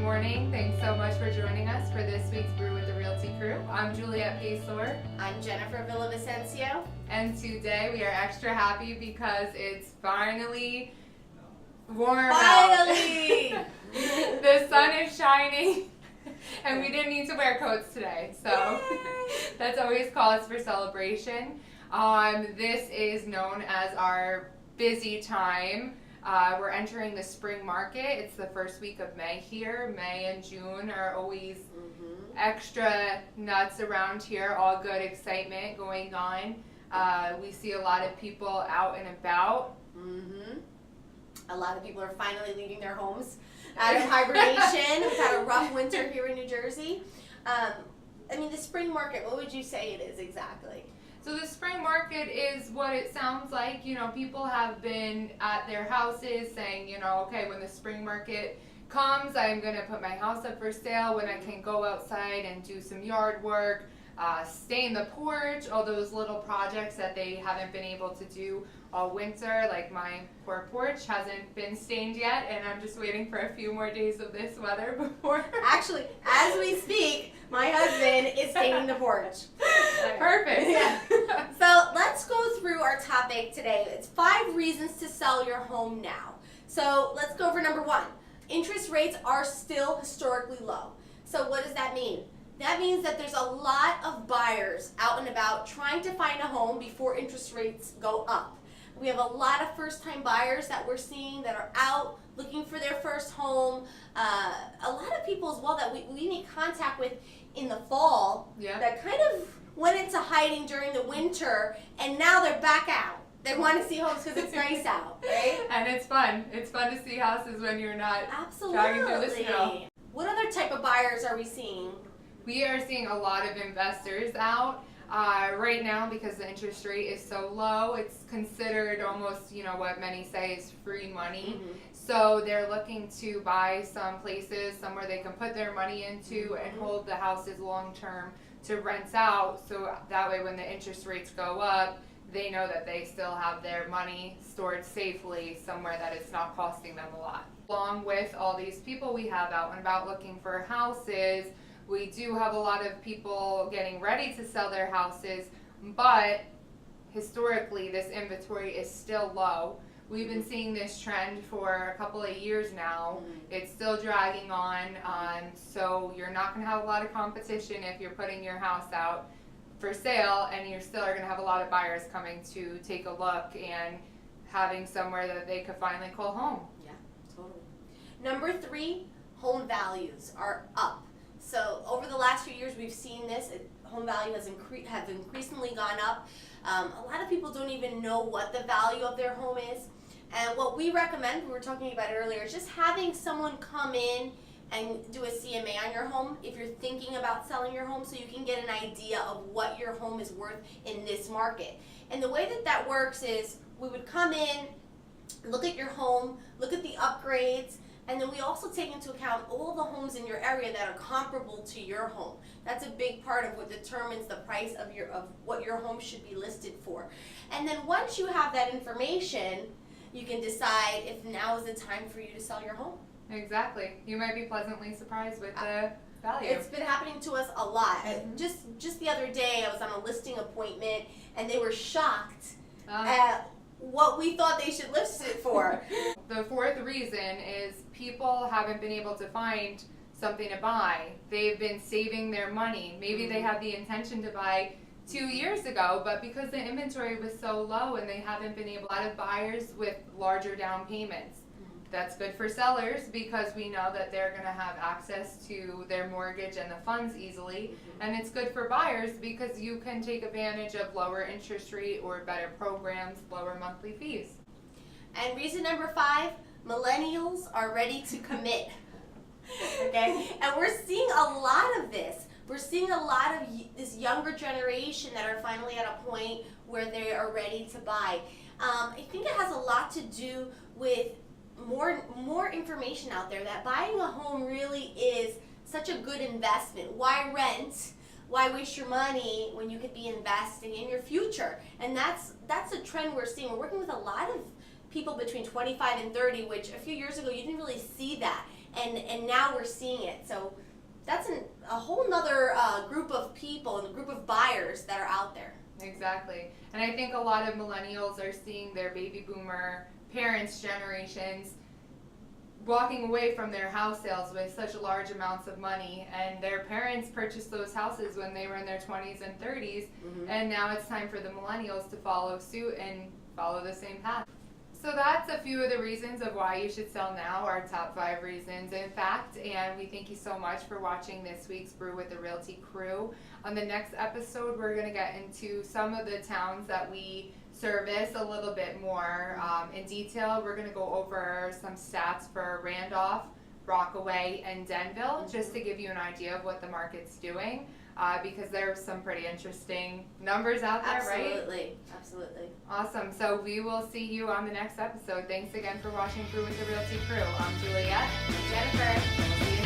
morning. Thanks so much for joining us for this week's Brew with the Realty Crew. I'm Juliette Pacelor. I'm Jennifer Villavicencio. And today we are extra happy because it's finally warm Finally! out. The sun is shining and we didn't need to wear coats today. So that's always cause for celebration. This is known as our busy time. We're entering the spring market. It's the first week of May here. May and June are always extra nuts around here. All good excitement going on. We see a lot of people out and about. A lot of people are finally leaving their homes out of hibernation. We've had a rough winter here in New Jersey. The spring market, what would you say it is exactly? So the spring market is what it sounds like. You know, people have been at their houses saying, okay, when the spring market comes, I'm going to put my house up for sale when I can go outside and do some yard work, stain the porch, all those little projects that they haven't been able to do all winter. Like my poor porch hasn't been stained yet, and I'm just waiting for a few more days of this weather before. Actually, as we speak, my husband is staining the porch. Perfect. Yeah. So let's go through our topic today. It's 5 reasons to sell your home now. So let's go over number 1. Interest rates are still historically low. So what does that mean? That means that there's a lot of buyers out and about trying to find a home before interest rates go up. We have a lot of first-time buyers that we're seeing that are out looking for their first home. A lot of people as well that we make contact with in the fall that kind of went into hiding during the winter, and now they're back out. They want to see homes because it's nice out, right? And it's fun. It's fun to see houses when you're not driving through the snow. What other type of buyers are we seeing? We are seeing a lot of investors out right now because the interest rate is so low. It's considered almost, what many say is free money. So they're looking to buy some places, somewhere they can put their money into and hold the houses long term to rent out. So that way when the interest rates go up, they know that they still have their money stored safely somewhere that it's not costing them a lot. Along with all these people we have out and about looking for houses, we do have a lot of people getting ready to sell their houses, but historically this inventory is still low. We've been seeing this trend for a couple of years now. It's still dragging on, so you're not going to have a lot of competition if you're putting your house out for sale, and you still are going to have a lot of buyers coming to take a look and having somewhere that they could finally call home. Yeah, totally. Number 3, home values are up. So over the last few years, we've seen this. Home value has increasingly gone up. A lot of people don't even know what the value of their home is. And what we recommend, we were talking about earlier, is just having someone come in and do a CMA on your home if you're thinking about selling your home, so you can get an idea of what your home is worth in this market. And the way that works is we would come in, look at your home, look at the upgrades, and then we also take into account all the homes in your area that are comparable to your home. That's a big part of what determines the price of what your home should be listed for. And then once you have that information, you can decide if now is the time for you to sell your home. Exactly. You might be pleasantly surprised with the value. It's been happening to us a lot. Just the other day, I was on a listing appointment, and they were shocked at what we thought they should list it for. The 4th reason is people haven't been able to find something to buy. They've been saving their money. Maybe they had the intention to buy 2 years ago, but because the inventory was so low and they haven't been able, a lot of buyers with larger down payments. That's good for sellers because we know that they're going to have access to their mortgage and the funds easily. And it's good for buyers because you can take advantage of lower interest rate or better programs, lower monthly fees. And reason number 5, millennials are ready to commit. Okay? And we're seeing a lot of this. We're seeing a lot of this younger generation that are finally at a point where they are ready to buy. I think it has a lot to do with more information out there that buying a home really is such a good investment. Why rent? Why waste your money when you could be investing in your future? And that's a trend we're seeing. We're working with a lot of people between 25 and 30, which a few years ago you didn't really see that. and now we're seeing it. So that's a whole nother group of people and a group of buyers that are out there. Exactly. And I think a lot of millennials are seeing their baby boomer parents' generations walking away from their house sales with such large amounts of money, and their parents purchased those houses when they were in their 20s and 30s, and now it's time for the millennials to follow suit and follow the same path. So that's a few of the reasons of why you should sell now, our top 5 reasons in fact, and we thank you so much for watching this week's Brew with the Realty crew. On the next episode, we're going to get into some of the towns that we service a little bit more in detail. We're going to go over some stats for Randolph, Rockaway, and Denville, just to give you an idea of what the market's doing. Because there's some pretty interesting numbers out there, right? Absolutely. Awesome. So we will see you on the next episode. Thanks again for watching Brew with the Realty crew. I'm Juliet. Jennifer.